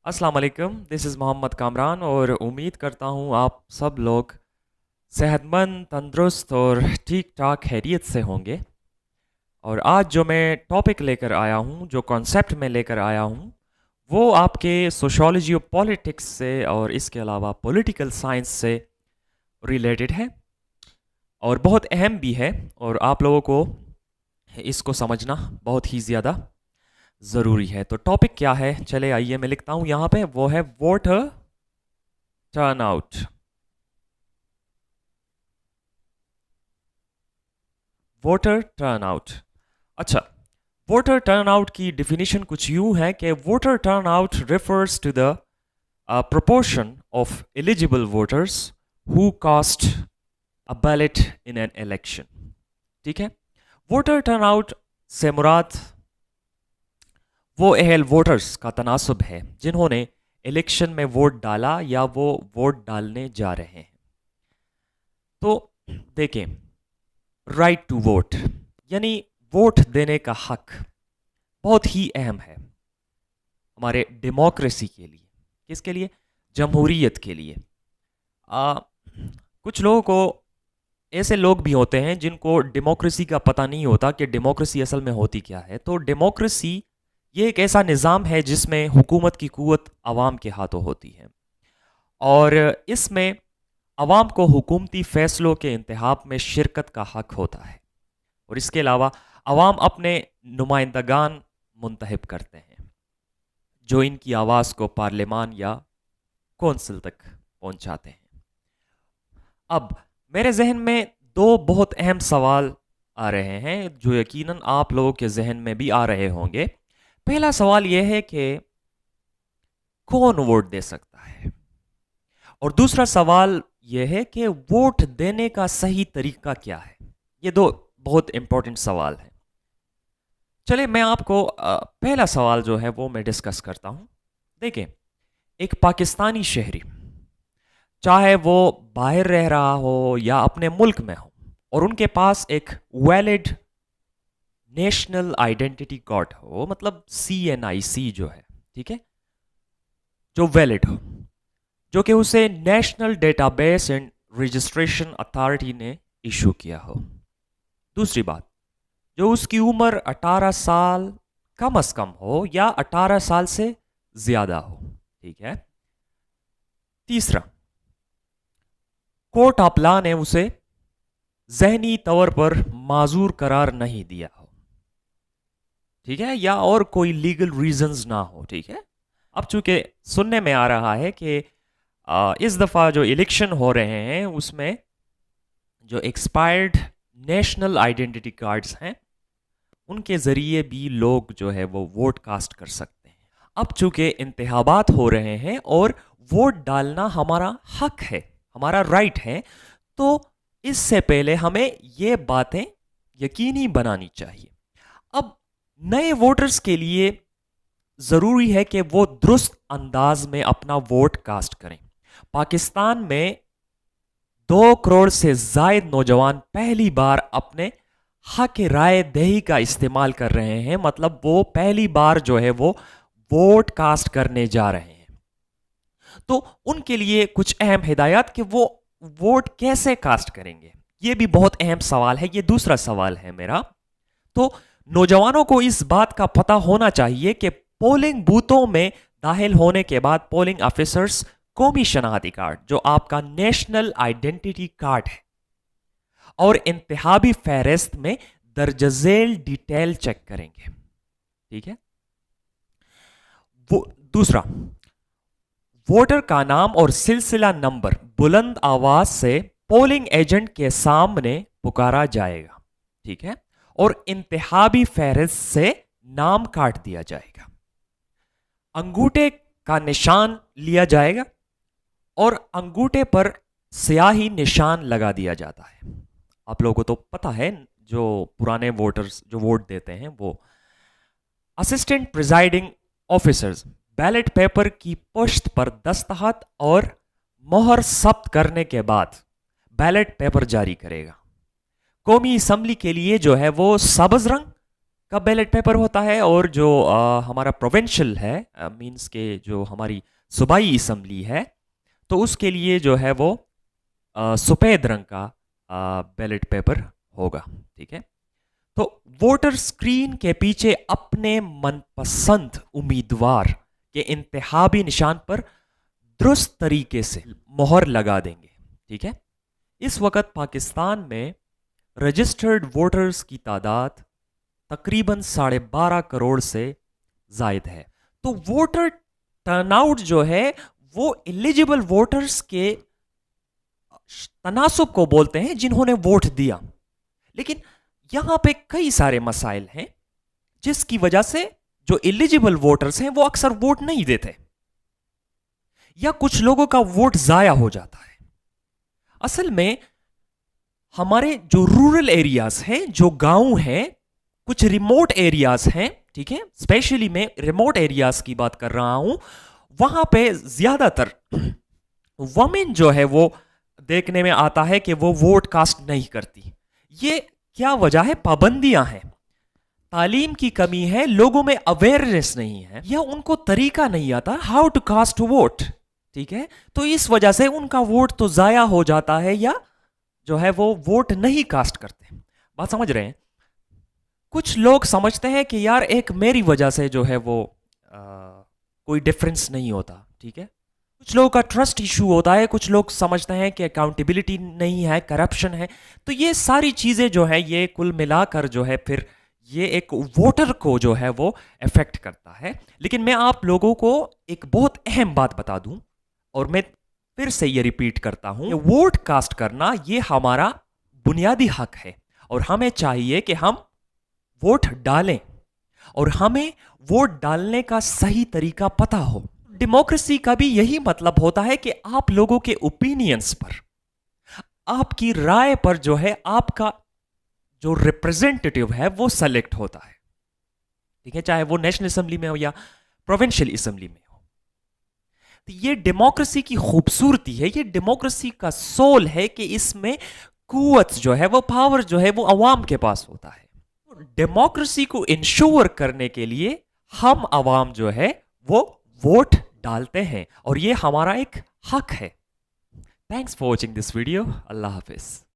अस्सलाम वालेकुम। This is Mohammad Kamran और उम्मीद करता हूँ आप सब लोग सेहतमंद, तंदुरुस्त और ठीक ठाक खैरियत से होंगे। और आज जो मैं टॉपिक लेकर आया हूँ, जो कॉन्सेप्ट मैं लेकर आया हूँ, वो आपके सोशोलॉजी और पॉलिटिक्स से और इसके अलावा पॉलिटिकल साइंस से रिलेटेड है और बहुत अहम भी है। और आप लोगों को इसको समझना बहुत ही ज़्यादा ज़रूरी है। तो टॉपिक क्या है, चले आइए मैं लिखता हूँ यहाँ पे। वो है वोटर टर्नआउट। Voter turnout. अच्छा, वोटर टर्नआउट की डिफिनीशन कुछ यूं है कि voter turnout refers to the proportion of eligible voters who cast a ballot in an election। ठीक है, वोटर टर्नआउट से मुराद वो अहल वोटर्स का तनासब है जिन्होंने इलेक्शन में वोट डाला या वो वोट डालने जा रहे हैं। तो देखें, राइट टू वोट यानी वोट देने का हक बहुत ही अहम है हमारे डेमोक्रेसी के लिए। किसके लिए? जमहूरियत के लिए। कुछ लोगों को, ऐसे लोग भी होते हैं जिनको डेमोक्रेसी का पता नहीं होता कि डेमोक्रेसी असल में होती क्या है। तो डेमोक्रेसी ये एक ऐसा निज़ाम है जिसमें हुकूमत की कुव्वत आवाम के हाथों होती है और इसमें आवाम को हुकूमती फ़ैसलों के इंतखाब में शिरकत का हक होता है। और इसके अलावा आवाम अपने नुमाइंदगान मुंतखब करते हैं जो इनकी आवाज़ को पार्लियामान या कौंसिल तक पहुंचाते हैं। अब मेरे जहन में दो बहुत अहम सवाल आ रहे हैं जो यकीनन आप लोगों के जहन में भी आ रहे होंगे। पहला सवाल यह है कि कौन वोट दे सकता है, और दूसरा सवाल यह है कि वोट देने का सही तरीका क्या है। ये दो बहुत इंपॉर्टेंट सवाल हैं। चलिए मैं आपको पहला सवाल जो है वो मैं डिस्कस करता हूं। देखें, एक पाकिस्तानी शहरी, चाहे वो बाहर रह रहा हो या अपने मुल्क में हो, और उनके पास एक वैलिड नेशनल आइडेंटिटी कार्ड हो, मतलब CNIC जो है, ठीक है, जो वैलिड हो, जो कि उसे national database and registration authority ने इशू किया हो। दूसरी बात, जो उसकी उम्र 18 साल कम से कम हो या 18 साल से ज्यादा हो, ठीक है। तीसरा, कोर्ट ऑफ लॉ ने उसे जहनी तौर पर माजूर करार नहीं दिया हो, ठीक है, या और कोई लीगल रीजंस ना हो, ठीक है। अब चूंकि सुनने में आ रहा है कि इस दफ़ा जो इलेक्शन हो रहे हैं उसमें जो एक्सपायर्ड नेशनल आइडेंटिटी कार्ड्स हैं उनके ज़रिए भी लोग जो है वो वोट कास्ट कर सकते हैं। अब चूंकि इंतखाबात हो रहे हैं और वोट डालना हमारा हक है, हमारा राइट है, तो इससे पहले हमें ये बातें यकीनी बनानी चाहिए। अब नए वोटर्स के लिए ज़रूरी है कि वो दुरुस्त अंदाज में अपना वोट कास्ट करें। पाकिस्तान में 2 करोड़ से ज़ायद नौजवान पहली बार अपने हक राय दही का इस्तेमाल कर रहे हैं, मतलब वो पहली बार जो है वो वोट कास्ट करने जा रहे हैं। तो उनके लिए कुछ अहम हिदायत कि वो वोट कैसे कास्ट करेंगे, ये भी बहुत अहम सवाल है। ये दूसरा सवाल है मेरा। तो नौजवानों को इस बात का पता होना चाहिए कि पोलिंग बूथों में दाखिल होने के बाद पोलिंग ऑफिसर्स कौमी शनाख्ती कार्ड, जो आपका नेशनल आइडेंटिटी कार्ड है, और इंतखाबी फहरिस्त में दर्ज झेल डिटेल चेक करेंगे, ठीक है। वो दूसरा, वोटर का नाम और सिलसिला नंबर बुलंद आवाज से पोलिंग एजेंट के सामने पुकारा जाएगा, ठीक है, और इंतखाबी फहरिस्त से नाम काट दिया जाएगा। अंगूठे का निशान लिया जाएगा और अंगूठे पर स्याही निशान लगा दिया जाता है। आप लोगों को तो पता है, जो पुराने वोटर्स जो वोट देते हैं वो assistant presiding officers ballot paper की पुश्त पर दस्तखत और मोहर सब्त करने के बाद बैलेट पेपर जारी करेगा। कौमी असम्बली के लिए जो है वो सब्ज रंग का बैलेट पेपर होता है, और जो हमारा प्रोविंशियल है, मींस के जो हमारी सूबाई असम्बली है, तो उसके लिए जो है वो सफ़ेद रंग का बैलेट पेपर होगा। ठीक है, तो वोटर स्क्रीन के पीछे अपने मनपसंद उम्मीदवार के इंतखाबी निशान पर दुरुस्त तरीके से मोहर लगा देंगे। ठीक है, इस वक्त पाकिस्तान में रजिस्टर्ड वोटर्स की तादाद तकरीबन 12.5 करोड़ से जायद है। तो वोटर टर्नआउट जो है वो एलिजिबल वोटर्स के तनासुब को बोलते हैं जिन्होंने वोट दिया। लेकिन यहां पे कई सारे मसाइल हैं जिसकी वजह से जो एलिजिबल वोटर्स हैं वो अक्सर वोट नहीं देते, या कुछ लोगों का वोट जाया हो जाता है। असल में हमारे जो रूरल एरियाज हैं, जो गांव हैं, कुछ रिमोट एरियाज हैं, ठीक है, स्पेशली मैं रिमोट एरियाज की बात कर रहा हूं, वहां पे ज्यादातर वमेन जो है वो देखने में आता है कि वो वोट कास्ट नहीं करती। ये क्या वजह है? पाबंदियां हैं, तालीम की कमी है, लोगों में अवेयरनेस नहीं है, या उनको तरीका नहीं आता हाउ टू कास्ट वोट। ठीक है, तो इस वजह से उनका वोट तो जाया हो जाता है, या जो है वो वोट नहीं कास्ट करते। बात समझ रहे हैं? कुछ लोग समझते हैं कि यार एक मेरी वजह से जो है वो कोई डिफरेंस नहीं होता। ठीक है, कुछ लोगों का ट्रस्ट इशू होता है, कुछ लोग समझते हैं कि अकाउंटेबिलिटी नहीं है, करप्शन है। तो ये सारी चीज़ें जो है ये कुल मिलाकर जो है फिर ये एक वोटर को जो है वो इफेक्ट करता है। लेकिन मैं आप लोगों को एक बहुत अहम बात बता दूं, और मैं फिर से ये रिपीट करता हूं, वोट कास्ट करना ये हमारा बुनियादी हक है, और हमें चाहिए कि हम वोट डालें, और हमें वोट डालने का सही तरीका पता हो। डेमोक्रेसी का भी यही मतलब होता है कि आप लोगों के ओपिनियंस पर, आपकी राय पर जो है आपका जो रिप्रेजेंटेटिव है वो सेलेक्ट होता है। ठीक है, चाहे वो नेशनल असेंबली में हो या प्रोविंशियल असेंबली में हो। तो ये डेमोक्रेसी की खूबसूरती है, ये डेमोक्रेसी का सोल है कि इसमें कुव्वत जो है वो, पावर जो है वो अवाम के पास होता है। डेमोक्रेसी को इंश्योर करने के लिए हम अवाम जो है वो वोट डालते हैं, और ये हमारा एक हक है। Thanks for watching this video. Allah Hafiz.